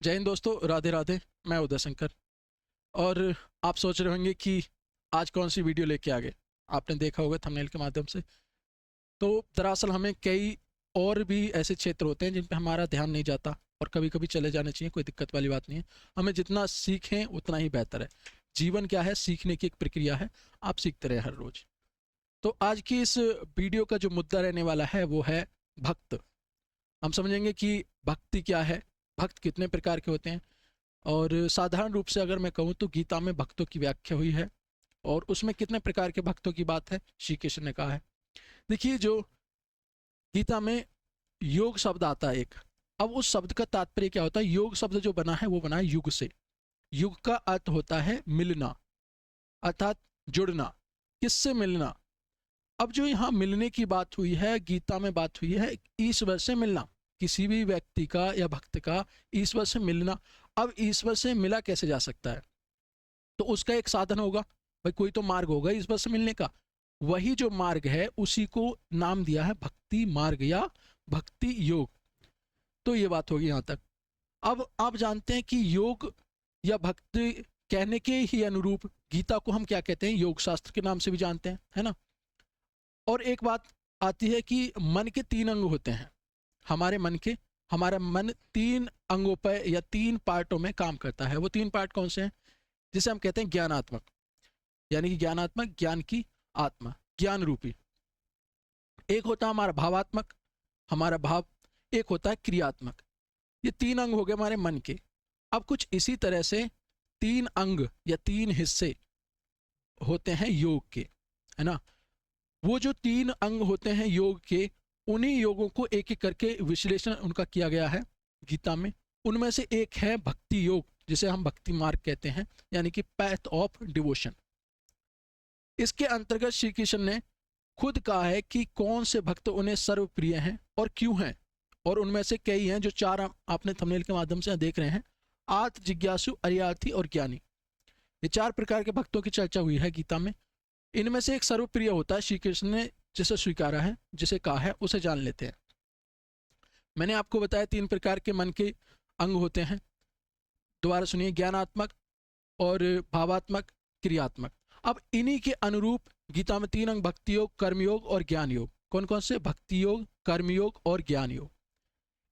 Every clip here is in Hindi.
जय हिंद दोस्तों, राधे राधे। मैं उदय शंकर। और आप सोच रहे होंगे कि आज कौन सी वीडियो लेके आ गए। आपने देखा होगा थंबनेल के माध्यम से। तो दरअसल हमें कई और भी ऐसे क्षेत्र होते हैं जिन पे हमारा ध्यान नहीं जाता, और कभी कभी चले जाने चाहिए, कोई दिक्कत वाली बात नहीं है। हमें जितना सीखें उतना ही बेहतर है। जीवन क्या है? सीखने की एक प्रक्रिया है। आप सीखते रहे हर रोज। तो आज की इस वीडियो का जो मुद्दा रहने वाला है वो है भक्त। हम समझेंगे कि भक्ति क्या है, भक्त कितने प्रकार के होते हैं। और साधारण रूप से अगर मैं कहूँ तो गीता में भक्तों की व्याख्या हुई है, और उसमें कितने प्रकार के भक्तों की बात है श्री कृष्ण ने कहा है। देखिए, जो गीता में योग शब्द आता है एक। अब उस शब्द का तात्पर्य क्या होता है? योग शब्द जो बना है वो बना है युग से। युग का अर्थ होता है मिलना, अर्थात जुड़ना। किससे मिलना? अब जो यहाँ मिलने की बात हुई है, गीता में बात हुई है ईश्वर से मिलना। किसी भी व्यक्ति का या भक्त का ईश्वर से मिलना। अब ईश्वर से मिला कैसे जा सकता है? तो उसका एक साधन होगा भाई, कोई तो मार्ग होगा ईश्वर से मिलने का। वही जो मार्ग है उसी को नाम दिया है भक्ति मार्ग या भक्ति योग। तो ये बात होगी यहाँ तक। अब आप जानते हैं कि योग या भक्ति कहने के ही अनुरूप गीता को हम क्या कहते हैं? योग शास्त्र के नाम से भी जानते हैं, है ना। और एक बात आती है कि मन के तीन अंग होते हैं। हमारे मन के हमारा मन तीन अंगों पर या तीन पार्टों में काम करता है। वो तीन पार्ट कौन से हैं? जिसे हम कहते हैं ज्ञानात्मक, यानी कि ज्ञानात्मक, ज्ञान की आत्मा, ज्ञान रूपी। एक होता है हमारा भावात्मक, हमारा भाव। एक होता है क्रियात्मक। ये तीन अंग हो गए हमारे मन के। अब कुछ इसी तरह से तीन अंग या तीन हिस्से होते हैं योग के, है ना। वो जो तीन अंग होते हैं योग के, उन्हीं योगों को एक एक करके विश्लेषण उनका किया गया है गीता में। उनमें से एक है भक्ति योग, जिसे हम भक्ति मार्ग कहते हैं, यानी कि पैथ ऑफ डिवोशन। इसके अंतर्गत श्री कृष्ण ने खुद कहा है कि कौन से भक्त उन्हें सर्वप्रिय हैं और क्यों हैं। और उनमें से कई हैं जो चार आपने थंबनेल के माध्यम से देख रहे हैं: आर्त, जिज्ञासु, अरियार्थी और ज्ञानी। ये चार प्रकार के भक्तों की चर्चा हुई है गीता में। इनमें से एक सर्वप्रिय होता है, श्री कृष्ण ने जिसे स्वीकारा है, जिसे कहा है, उसे जान लेते हैं। मैंने आपको बताया तीन प्रकार के मन के अंग होते हैं। दोबारा सुनिए: ज्ञानात्मक और भावात्मक, क्रियात्मक। अब इन्हीं के अनुरूप गीता में तीन अंग: भक्ति योग, कर्मयोग और ज्ञान योग। कौन कौन से? भक्ति योग, कर्मयोग और ज्ञान योग।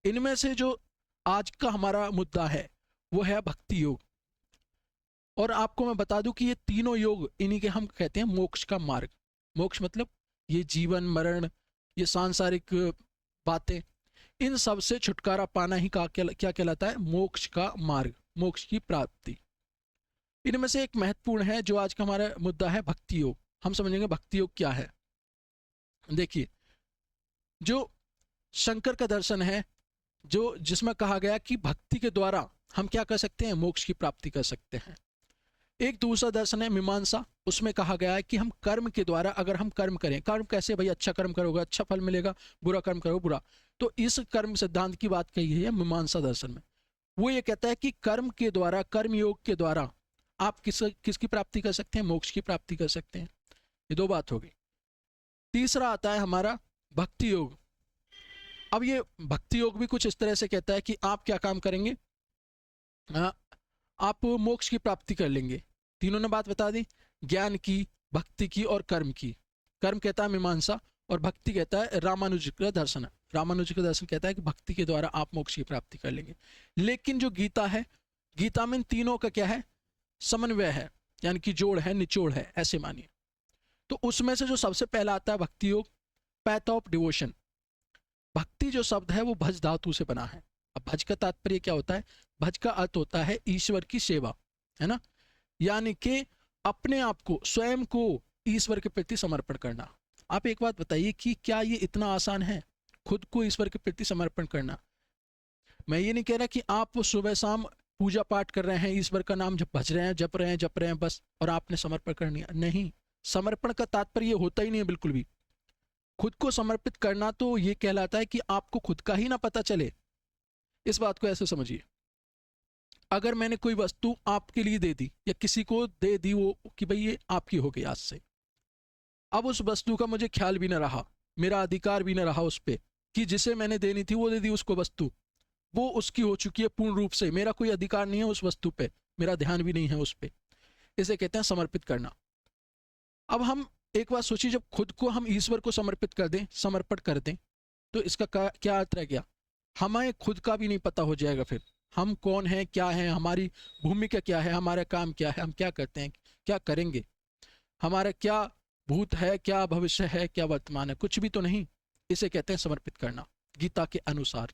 इनमें से जो आज का हमारा मुद्दा है वो है भक्ति योग। और आपको मैं बता दूं कि ये तीनों योग, इन्हीं के हम कहते हैं मोक्ष का मार्ग। मोक्ष मतलब ये जीवन मरण, ये सांसारिक बातें, इन सब से छुटकारा पाना ही क्या कहलाता है? मोक्ष का मार्ग, मोक्ष की प्राप्ति। इनमें से एक महत्वपूर्ण है जो आज का हमारा मुद्दा है, भक्ति योग। हम समझेंगे भक्ति योग क्या है। देखिए, जो शंकर का दर्शन है, जो जिसमें कहा गया कि भक्ति के द्वारा हम क्या कर सकते हैं? मोक्ष की प्राप्ति कर सकते हैं। एक दूसरा दर्शन है मीमांसा। उसमें कहा गया है कि हम कर्म के द्वारा, अगर हम कर्म करें, कर्म कैसे भाई? अच्छा कर्म करोगे अच्छा फल मिलेगा, बुरा कर्म करो बुरा। तो इस कर्म सिद्धांत की बात कही है मीमांसा दर्शन में। वो ये कहता है कि कर्म के द्वारा, कर्म योग के द्वारा आप किसकी प्राप्ति कर सकते हैं? मोक्ष की प्राप्ति कर सकते हैं। ये दो बात हो गई। तीसरा आता है हमारा भक्ति योग। अब ये भक्ति योग भी कुछ इस तरह से कहता है कि आप क्या काम करेंगे? आप मोक्ष की प्राप्ति कर लेंगे। तीनों ने बात बता दी, ज्ञान की, भक्ति की और कर्म की। कर्म कहता है मीमांसा, और भक्ति कहता है रामानुज का दर्शन। रामानुज का दर्शन कहता है कि भक्ति के द्वारा आप मोक्ष की प्राप्ति कर लेंगे। लेकिन जो गीता है, गीता में इन तीनों का क्या है? समन्वय है, यानी कि जोड़ है, निचोड़ है, ऐसे मानिए। तो उसमें से जो सबसे पहला आता है भक्ति योग, पैथ ऑफ डिवोशन। भक्ति जो शब्द है वो भज धातु से बना है। अब भज का तात्पर्य क्या होता है? भज का अर्थ होता है ईश्वर की सेवा, है ना। यानी कि अपने आप को, स्वयं को ईश्वर के प्रति समर्पण करना। आप एक बात बताइए कि क्या ये इतना आसान है, खुद को ईश्वर के प्रति समर्पण करना? मैं ये नहीं कह रहा कि आप सुबह शाम पूजा पाठ कर रहे हैं, ईश्वर का नाम भज रहे हैं, जप रहे हैं बस, और आपने समर्पण कर लिया। नहीं, समर्पण का तात्पर्य होता ही नहीं है बिल्कुल भी। खुद को समर्पित करना तो ये कहलाता है कि आपको खुद का ही ना पता चले। इस बात को ऐसे समझिए, अगर मैंने कोई वस्तु आपके लिए दे दी या किसी को दे दी, वो कि भाई ये आपकी हो गई आज से, अब उस वस्तु का मुझे ख्याल भी ना रहा, मेरा अधिकार भी ना रहा उस पर कि जिसे मैंने देनी थी वो दे दी उसको वस्तु, वो उसकी हो चुकी है पूर्ण रूप से, मेरा कोई अधिकार नहीं है उस वस्तु पे, मेरा ध्यान भी नहीं है उस पे, इसे कहते हैं समर्पित करना। अब हम एक बात सोचिए, जब खुद को हम ईश्वर को समर्पित कर दें, समर्पण कर दें, तो इसका क्या अर्थ रह गया? हमें खुद का भी नहीं पता हो जाएगा फिर, हम कौन हैं, क्या है, हमारी भूमिका क्या है, हमारा काम क्या है, हम क्या करते हैं, क्या करेंगे, हमारा क्या भूत है, क्या भविष्य है, क्या वर्तमान है, कुछ भी तो नहीं। इसे कहते हैं समर्पित करना गीता के अनुसार।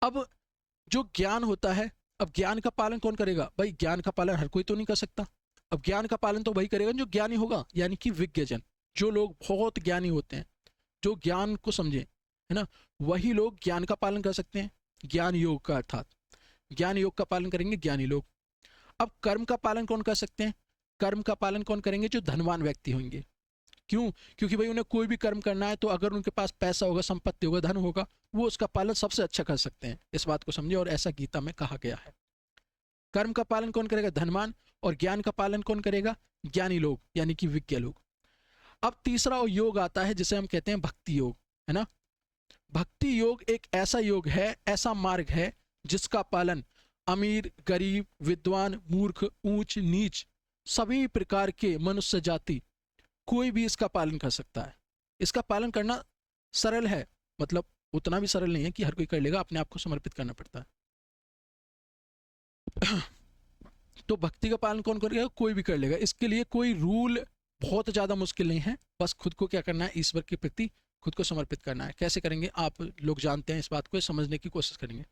अब जो ज्ञान होता है, अब ज्ञान का पालन कौन करेगा? भाई ज्ञान का पालन हर कोई तो नहीं कर सकता। अब ज्ञान का पालन तो वही करेगा जो ज्ञानी होगा, यानी कि विज्ञजन, जो लोग बहुत ज्ञानी होते हैं, जो ज्ञान को समझे, है ना, वही लोग ज्ञान का पालन कर सकते हैं, ज्ञान योग का, अर्थात ज्ञान योग का पालन करेंगे ज्ञानी लोग। अब कर्म का पालन कौन कर सकते हैं? कर्म का पालन कौन करेंगे? जो धनवान व्यक्ति होंगे। क्यों? क्योंकि भाई उन्हें कोई भी कर्म करना है तो अगर उनके पास पैसा होगा, संपत्ति होगा, धन होगा, वो उसका पालन सबसे अच्छा कर सकते हैं। इस बात को समझे, और ऐसा गीता में कहा गया है। कर्म का पालन कौन करेगा? धनवान। और ज्ञान का पालन कौन करेगा? ज्ञानी लोग, यानी कि विज्ञ लोग। अब तीसरा योग आता है जिसे हम कहते हैं भक्ति योग, है ना। भक्ति योग एक ऐसा योग है, ऐसा मार्ग है जिसका पालन अमीर, गरीब, विद्वान, मूर्ख, ऊंच नीच, सभी प्रकार के मनुष्य जाति, कोई भी इसका पालन कर सकता है। इसका पालन करना सरल है, मतलब उतना भी सरल नहीं है कि हर कोई कर लेगा, अपने आप को समर्पित करना पड़ता है। तो भक्ति का पालन कौन करेगा? कोई भी कर लेगा। इसके लिए कोई रूल बहुत ज़्यादा मुश्किल नहीं है, बस खुद को क्या करना है? ईश्वर के प्रति खुद को समर्पित करना है। कैसे करेंगे? आप लोग जानते हैं, इस बात को समझने की कोशिश करेंगे।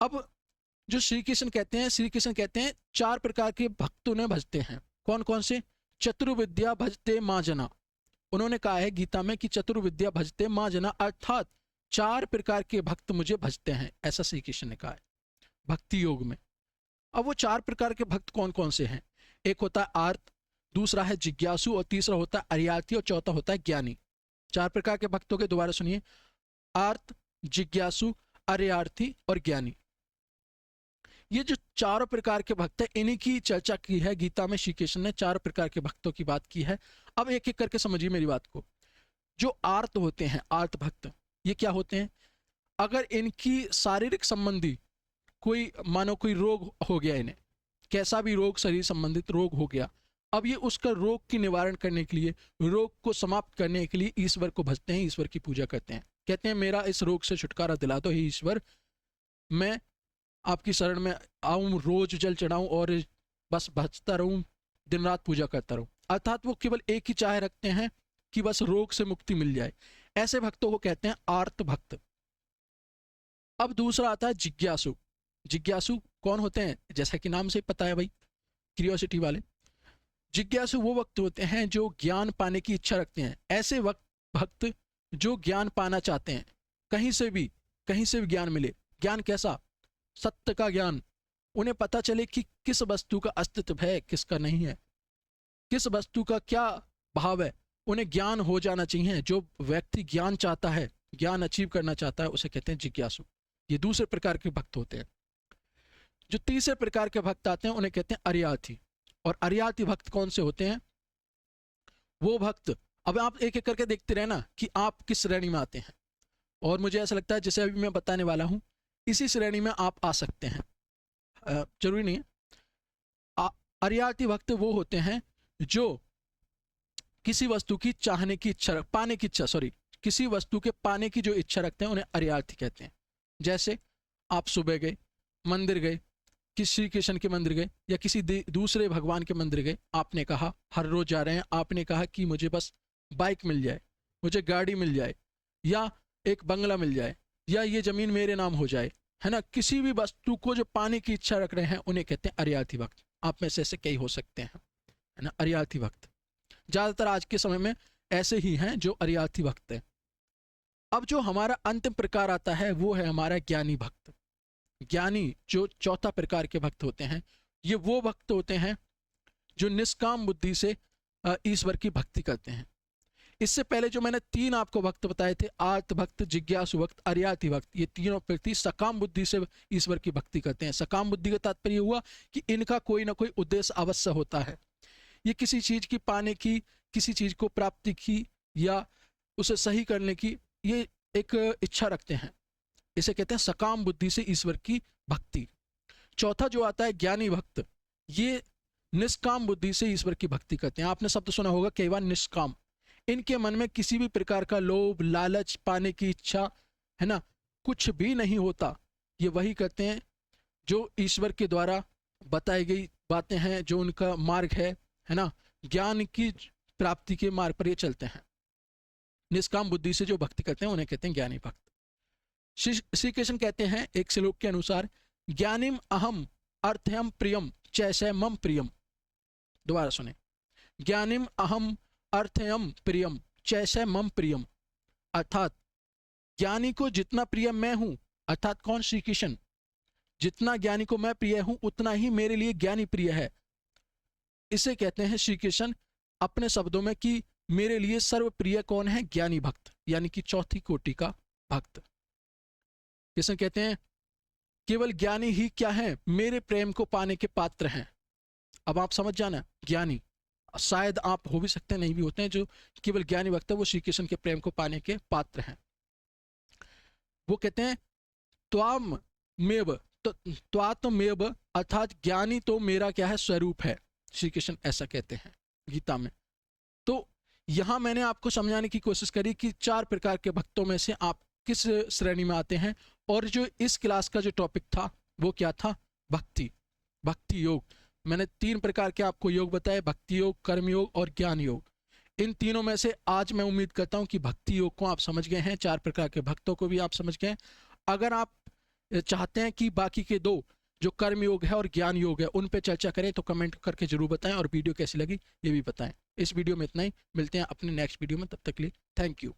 अब जो श्री कृष्ण कहते हैं, श्री कृष्ण कहते हैं 4 प्रकार के भक्त उन्हें भजते हैं। कौन कौन से? चतुर्विद्या भजते माँ जना। उन्होंने कहा है गीता में कि चतुर्विद्या भजते माँ जना, अर्थात 4 प्रकार के भक्त मुझे भजते हैं, ऐसा श्री कृष्ण ने कहा है भक्ति योग में। अब वो 4 प्रकार के भक्त कौन कौन से हैं? एक होता है आर्त, दूसरा है जिज्ञासु, और तीसरा होता है अर्यार्थी, और चौथा होता है ज्ञानी। 4 प्रकार के भक्तों के दोबारा सुनिए, आर्त, जिज्ञासु, अर्यार्थी और ज्ञानी। ये जो 4 प्रकार के भक्त हैं, इन्हीं की चर्चा की है गीता में। श्री कृष्ण ने 4 प्रकार के भक्तों की बात की है। अब एक एक करके समझिए मेरी बात को। जो आर्त होते हैं, आर्त भक्त, ये क्या होते हैं? अगर इनकी शारीरिक संबंधी कोई, मानो कोई रोग हो गया, इन्हें कैसा भी रोग, शरीर संबंधित रोग हो गया, अब ये उसका रोग की निवारण करने के लिए, रोग को समाप्त करने के लिए ईश्वर को भजते हैं, ईश्वर की पूजा करते हैं। कहते हैं मेरा इस रोग से छुटकारा दिला दो हे ईश्वर, मैं आपकी शरण में आऊं, रोज जल चढ़ाऊं और बस भजता रहूं, दिन रात पूजा करता रहूं। अर्थात वो केवल एक ही चाह रखते हैं कि बस रोग से मुक्ति मिल जाए। ऐसे भक्तों को कहते हैं आर्त भक्त। अब दूसरा आता है जिज्ञासु। जिज्ञासु कौन होते हैं? जैसा कि नाम से ही पता है भाई, क्यूरियोसिटी वाले। जिज्ञासु वो वक्त होते हैं जो ज्ञान पाने की इच्छा रखते हैं। ऐसे भक्त जो ज्ञान पाना चाहते हैं, कहीं से भी ज्ञान मिले। ज्ञान कैसा? सत्य का ज्ञान। उन्हें पता चले कि किस वस्तु का अस्तित्व है, किसका नहीं है, किस वस्तु का क्या भाव है, उन्हें ज्ञान हो जाना चाहिए। जो व्यक्ति ज्ञान चाहता है, ज्ञान अचीव करना चाहता है, उसे कहते हैं जिज्ञासु। ये दूसरे प्रकार के भक्त होते हैं। जो तीसरे प्रकार के भक्त आते हैं, उन्हें कहते हैं अर्यार्थी। और अर्यार्थी भक्त कौन से होते हैं? वो भक्त, अब आप एक एक करके देखते रहना कि आप किस श्रेणी में आते हैं, और मुझे ऐसा लगता है जैसे अभी मैं बताने वाला हूं, इसी श्रेणी में आप आ सकते हैं, जरूरी नहीं है। अर्यार्थी भक्त वो होते हैं जो किसी वस्तु की चाहने की इच्छा, पाने की इच्छा, किसी वस्तु के पाने की जो इच्छा रखते हैं, उन्हें अर्यार्थी कहते हैं। जैसे आप सुबह गए, मंदिर गए, किसी श्री कृष्ण के मंदिर गए या किसी दूसरे भगवान के मंदिर गए, आपने कहा, हर रोज जा रहे हैं, आपने कहा कि मुझे बस बाइक मिल जाए, मुझे गाड़ी मिल जाए, या एक बंगला मिल जाए, या ये जमीन मेरे नाम हो जाए, है ना। किसी भी वस्तु को जो पाने की इच्छा रख रहे हैं, उन्हें कहते हैं अर्यार्थी भक्त। आप में से ऐसे कई हो सकते हैं, है ना, अर्यार्थी भक्त। ज्यादातर आज के समय में ऐसे ही हैं जो अर्यार्थी भक्त हैं। अब जो हमारा अंतिम प्रकार आता है, वो है हमारा ज्ञानी भक्त। ज्ञानी जो चौथा प्रकार के भक्त होते हैं, ये वो भक्त होते हैं जो निष्काम बुद्धि से ईश्वर की भक्ति करते हैं। इससे पहले जो मैंने 3 आपको भक्त बताए थे, आर्त भक्त, जिज्ञासु भक्त, अर्यार्थी भक्त, ये तीनों व्यक्ति सकाम बुद्धि से ईश्वर की भक्ति करते हैं। सकाम बुद्धि का तात्पर्य हुआ कि इनका कोई ना कोई उद्देश्य अवश्य होता है। ये किसी चीज की पाने की, किसी चीज को प्राप्ति की, या उसे सही करने की ये एक इच्छा रखते हैं। इसे कहते हैं सकाम बुद्धि से ईश्वर की भक्ति। चौथा जो आता है ज्ञानी भक्त, ये निष्काम बुद्धि से ईश्वर की भक्ति करते हैं। आपने शब्द सुना होगा कई बार निष्काम। इनके मन में किसी भी प्रकार का लोभ, लालच, पाने की इच्छा, है ना, कुछ भी नहीं होता। ये वही करते हैं जो ईश्वर के द्वारा बताई गई बातें हैं, जो उनका मार्ग है ना, ज्ञान की प्राप्ति के मार्ग पर ये चलते हैं। निष्काम बुद्धि से जो भक्ति करते हैं उन्हें कहते हैं ज्ञानी भक्त। श्री कृष्ण कहते हैं एक श्लोक के अनुसार, ज्ञानिम अहम अर्थयम प्रियम चैसे मम प्रियम। दोबारा सुने, ज्ञानिम अहम अर्थयम प्रियम चैसे मम प्रियम। अर्थात ज्ञानी को जितना प्रिय मैं हूं, अर्थात कौन? श्री कृष्ण। जितना ज्ञानी को मैं प्रिय हूं उतना ही मेरे लिए ज्ञानी प्रिय है। इसे कहते हैं श्री कृष्ण अपने शब्दों में कि मेरे लिए सर्वप्रिय कौन है? ज्ञानी भक्त, यानी कि चौथी कोटि का भक्त। कृष्ण कहते हैं केवल ज्ञानी ही क्या है, मेरे प्रेम को पाने के पात्र हैं। अब आप समझ जाना, ज्ञानी शायद आप हो भी सकते हैं, नहीं भी होते हैं, जो केवल ज्ञानी भक्त है वो श्री कृष्ण के प्रेम को पाने के पात्र हैं। वो कहते हैं त्वामेव, त्वात्मेव, अर्थात ज्ञानी तो मेरा क्या है? स्वरूप है। श्री कृष्ण ऐसा कहते हैं गीता में। तो यहां मैंने आपको समझाने की कोशिश करी कि 4 प्रकार के भक्तों में से आप किस श्रेणी में आते हैं। और जो इस क्लास का जो टॉपिक था वो क्या था? भक्ति, भक्ति योग। मैंने 3 प्रकार के आपको योग बताए, भक्ति योग, कर्म योग और ज्ञान योग। इन तीनों में से आज मैं उम्मीद करता हूं कि भक्ति योग को आप समझ गए हैं, 4 प्रकार के भक्तों को भी आप समझ गए हैं। अगर आप चाहते हैं कि बाकी के 2 जो कर्म योग है और ज्ञान योग है उन पे चर्चा करें तो कमेंट करके जरूर बताएं, और वीडियो कैसी लगी ये भी बताएं। इस वीडियो में इतना ही, मिलते हैं अपने नेक्स्ट वीडियो में, तब तक के लिए थैंक यू।